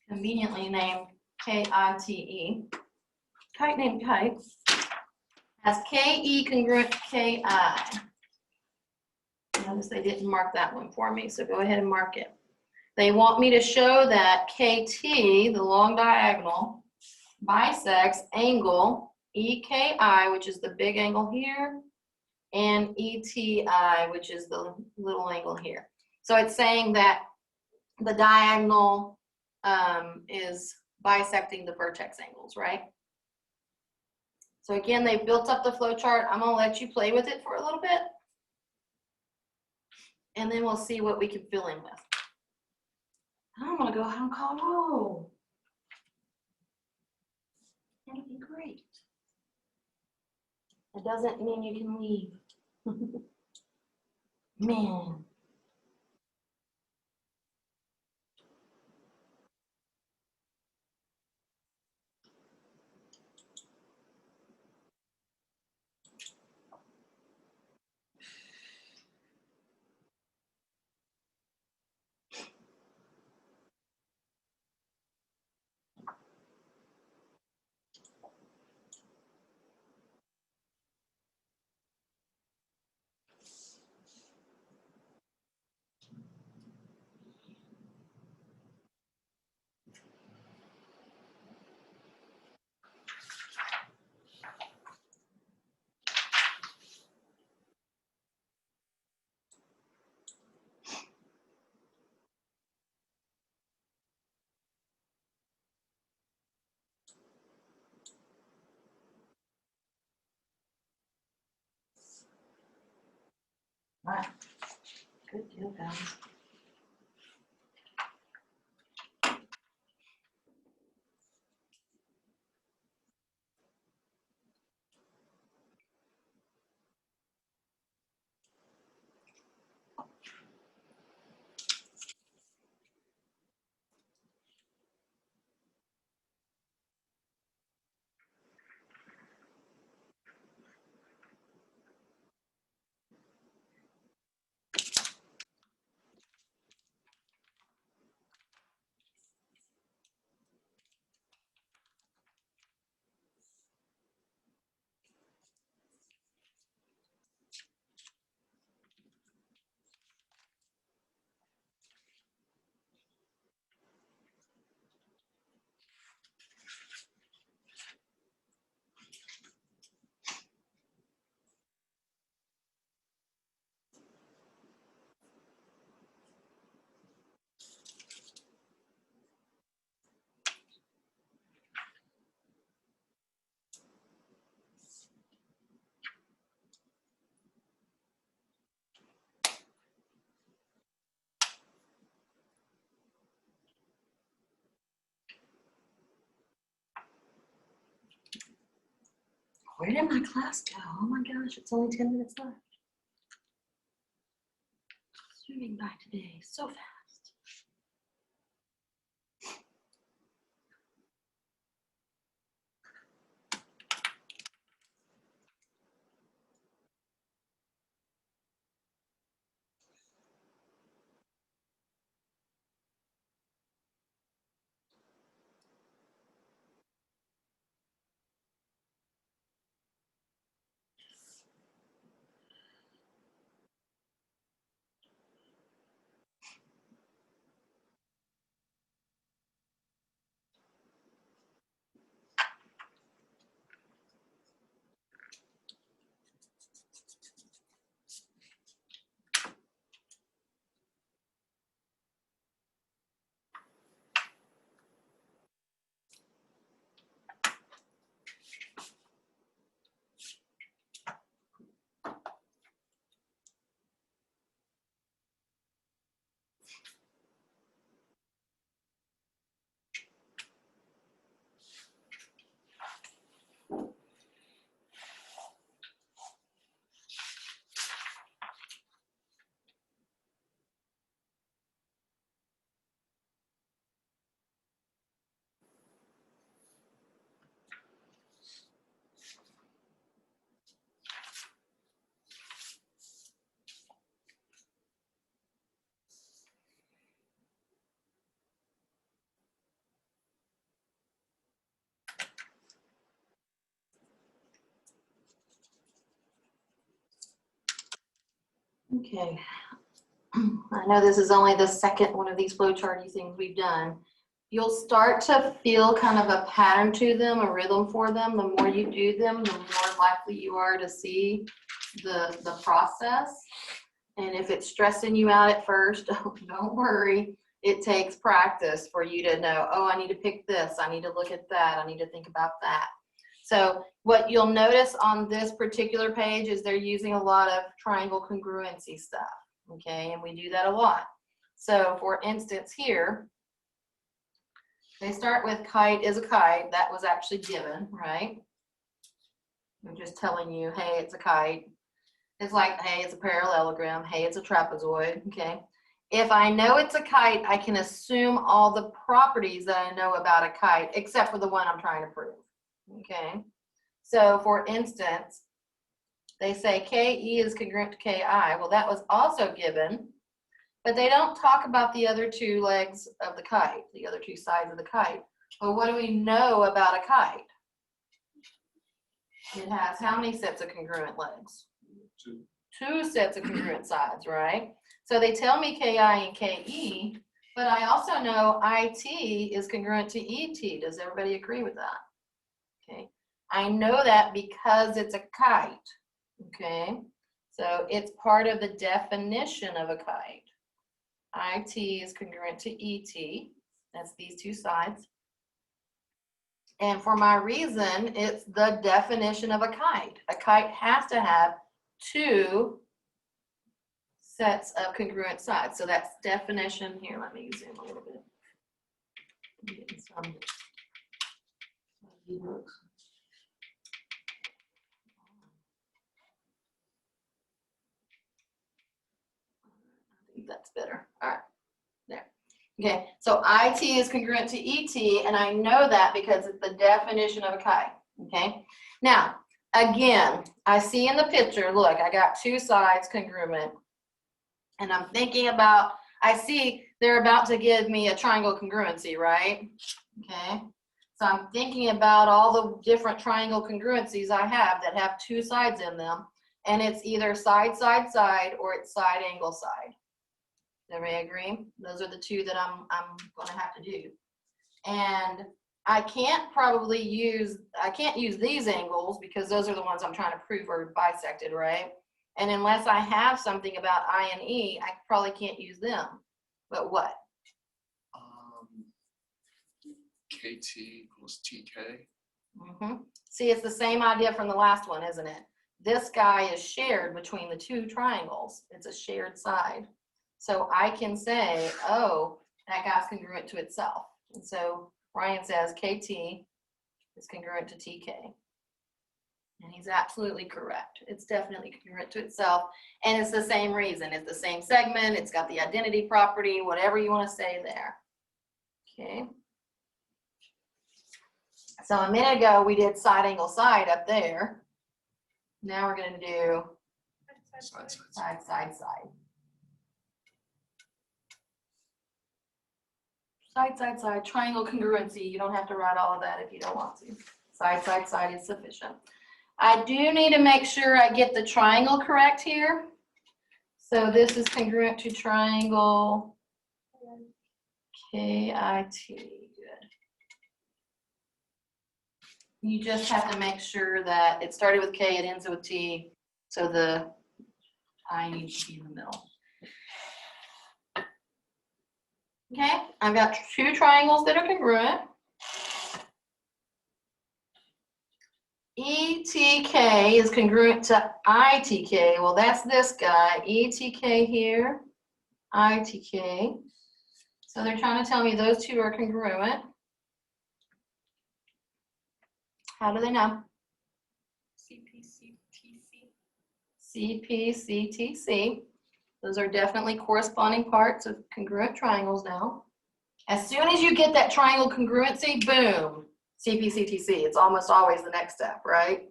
conveniently named K-I-T-E. Kite named Kite has K-E congruent to K-I. Notice they didn't mark that one for me, so go ahead and mark it. They want me to show that KT, the long diagonal, bisects angle EKI, which is the big angle here, and ETI, which is the little angle here. So it's saying that the diagonal is bisecting the vertex angles, right? So again, they built up the flow chart. I'm gonna let you play with it for a little bit, and then we'll see what we can fill in with. I'm gonna go ahead and call roll. That'll be great. It doesn't mean you can leave. Man. Wow. Good deal, guys. Where did my class go? Oh my gosh, it's only 10 minutes left. Swimming by today, so fast. Okay. I know this is only the second one of these flowcharty things we've done. You'll start to feel kind of a pattern to them, a rhythm for them. The more you do them, the more likely you are to see the process. And if it's stressing you out at first, don't worry. It takes practice for you to know, oh, I need to pick this. I need to look at that. I need to think about that. So what you'll notice on this particular page is they're using a lot of triangle congruency stuff. Okay, and we do that a lot. So for instance here, they start with kite is a kite. That was actually given, right? I'm just telling you, hey, it's a kite. It's like, hey, it's a parallelogram. Hey, it's a trapezoid, okay? If I know it's a kite, I can assume all the properties that I know about a kite, except for the one I'm trying to prove, okay? So for instance, they say KE is congruent to KI. Well, that was also given, but they don't talk about the other two legs of the kite, the other two sides of the kite. But what do we know about a kite? It has how many sets of congruent legs? Two sets of congruent sides, right? So they tell me KI and KE, but I also know IT is congruent to ET. Does everybody agree with that? Okay. I know that because it's a kite. Okay, so it's part of the definition of a kite. IT is congruent to ET. That's these two sides. And for my reason, it's the definition of a kite. A kite has to have two sets of congruent sides. So that's definition. Here, let me zoom a little bit. I'm getting some ebooks. That's better. All right, there. Okay, so IT is congruent to ET, and I know that because it's the definition of a kite. Okay, now again, I see in the picture, look, I got two sides congruent, and I'm thinking about, I see they're about to give me a triangle congruency, right? Okay, so I'm thinking about all the different triangle congruencies I have that have two sides in them, and it's either side, side, side, or it's side, angle, side. Everybody agree? Those are the two that I'm going to have to do. And I can't use these angles because those are the ones I'm trying to prove are bisected, right? And unless I have something about I and E, I probably can't use them. But what? KT equals TK. See, it's the same idea from the last one, isn't it? This guy is shared between the two triangles. It's a shared side. So I can say, oh, that guy's congruent to itself. And so Ryan says KT is congruent to TK. And he's absolutely correct. It's definitely congruent to itself. And it's the same reason. It's the same segment. It's got the identity property, whatever you want to say there. Okay. So a minute ago, we did side, angle, side up there. Now we're going to do Side, side, side, side, side. Side, side, side, triangle congruency. You don't have to write all of that if you don't want to. Side, side, side is sufficient. I do need to make sure I get the triangle correct here. So this is congruent to triangle KIT. Good. You just have to make sure that it started with K, it ends with T, so the I needs to be in the middle. Okay, I've got two triangles that are congruent. ETK is congruent to ITK. Well, that's this guy, ETK here, ITK. So they're trying to tell me those two are congruent. How do they know? CPCTC. Those are definitely corresponding parts of congruent triangles now. As soon as you get that triangle congruency, boom, CPCTC. It's almost always the next step, right?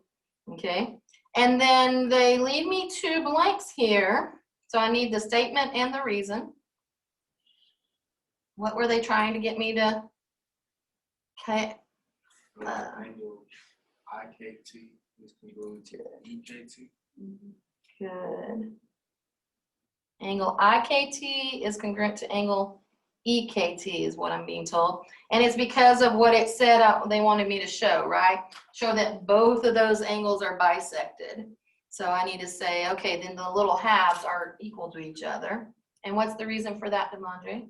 Okay. And then they leave me two blanks here. So I need the statement and the reason. What were they trying to get me to? Okay. Angle IKT is congruent to EKT. Good. Angle IKT is congruent to angle EKT is what I'm being told. And it's because of what it said they wanted me to show, right? Show that both of those angles are bisected. So I need to say, okay, then the little halves are equal to each other. And what's the reason for that, Demondre?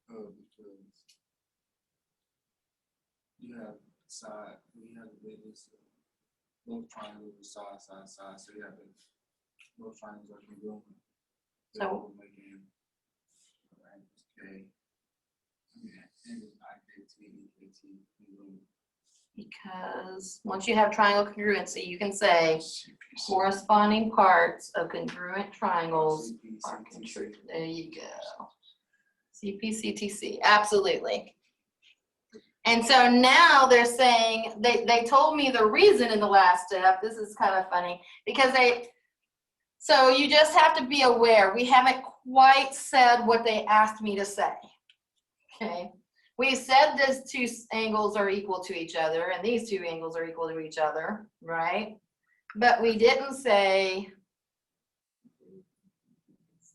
Because you have both triangles are side, so you have both triangles are congruent. So making K, angles IKT, EKT congruent. because once you have triangle congruency, you can say corresponding parts of congruent triangles are congruent. There you go. CPCTC, absolutely. And so now they're saying, they told me the reason in the last step. This is kind of funny because so you just have to be aware. We haven't quite said what they asked me to say. Okay. We said these two angles are equal to each other and these two angles are equal to each other, right? But we didn't say,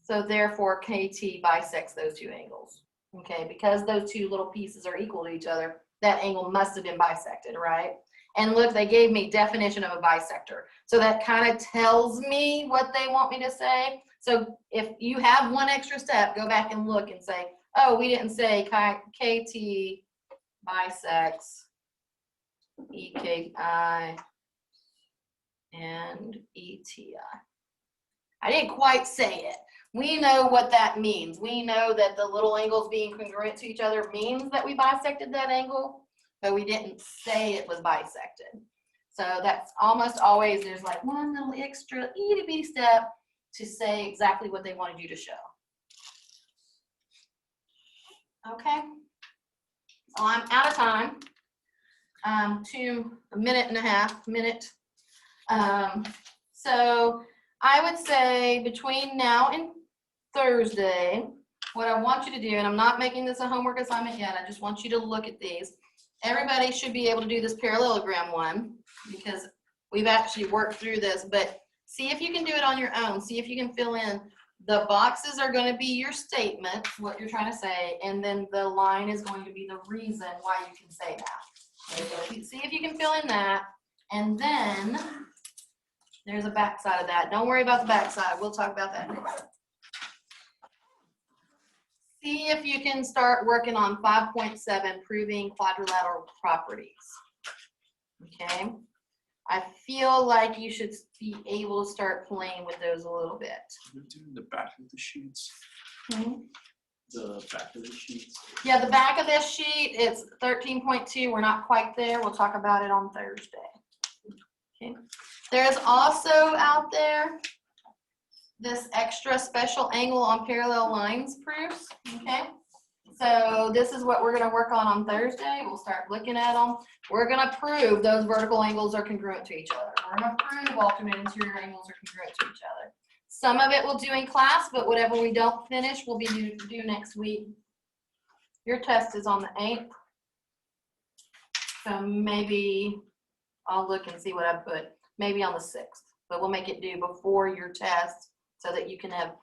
so therefore KT bisects those two angles. Okay, because those two little pieces are equal to each other, that angle must have been bisected, right? And look, they gave me definition of a bisector. So that kind of tells me what they want me to say. So if you have one extra step, go back and look and say, oh, we didn't say KT bisects EKI and ETI. I didn't quite say it. We know what that means. We know that the little angles being congruent to each other means that we bisected that angle, but we didn't say it was bisected. So that's almost always, there's like one little extra itty bitty step to say exactly what they wanted you to show. Okay, so I'm out of time. To a minute and a half. So I would say between now and Thursday, what I want you to do, and I'm not making this a homework assignment yet, I just want you to look at these. Everybody should be able to do this parallelogram one because we've actually worked through this, but see if you can do it on your own. See if you can fill in. The boxes are going to be your statement, what you're trying to say, and then the line is going to be the reason why you can say that. Okay, so see if you can fill in that, and then there's a back side of that. Don't worry about the back side. We'll talk about that next. See if you can start working on 5.7, proving quadrilateral properties. Okay. I feel like you should be able to start playing with those a little bit. We're doing the back of the sheets. Hmm? The back of the sheets. Yeah, the back of this sheet, it's 13.2. We're not quite there. We'll talk about it on Thursday. Okay. There's also out there this extra special angle on parallel lines proofs. Okay. So this is what we're going to work on Thursday. We'll start looking at them. We're going to prove those vertical angles are congruent to each other. We're going to prove alternate interior angles are congruent to each other. Some of it we'll do in class, but whatever we don't finish, we'll be due next week. Your test is on the 8th. So maybe I'll look and see what I put. Maybe on the 6th, but we'll make it due before your test so that you can have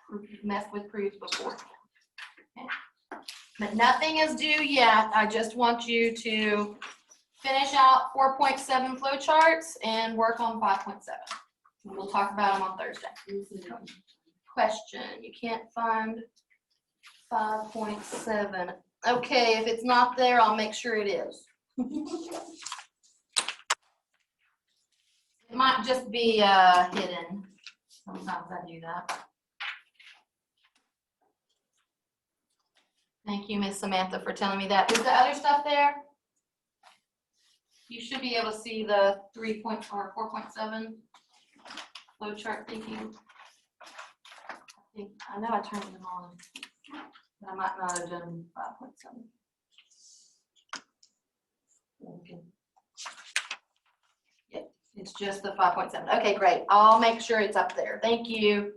mess with proofs before. Okay. But nothing is due yet. I just want you to finish out 4.7 flowcharts and work on 5.7. We'll talk about them on Thursday. Question, you can't find 5.7. Okay, if it's not there, I'll make sure it is. It might just be hidden. Sometimes I do that. Thank you, Miss Samantha, for telling me that. Is the other stuff there? You should be able to see the 4.7 flow chart. Thank you. I know I turned them on, but I might not have done 5.7. Okay. Yep, it's just the 5.7. Okay, great. I'll make sure it's up there. Thank you.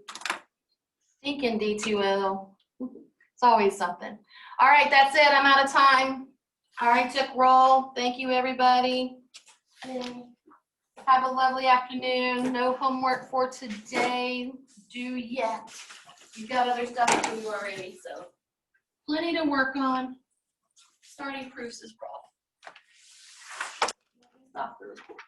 Thinking D2L. It's always something. All right, that's it. I'm out of time. All right, took roll. Thank you, everybody. Yay. Have a lovely afternoon. No homework for today due yet. You've got other stuff to do already, so plenty to work on. Starting proofs is rough. Stop the report.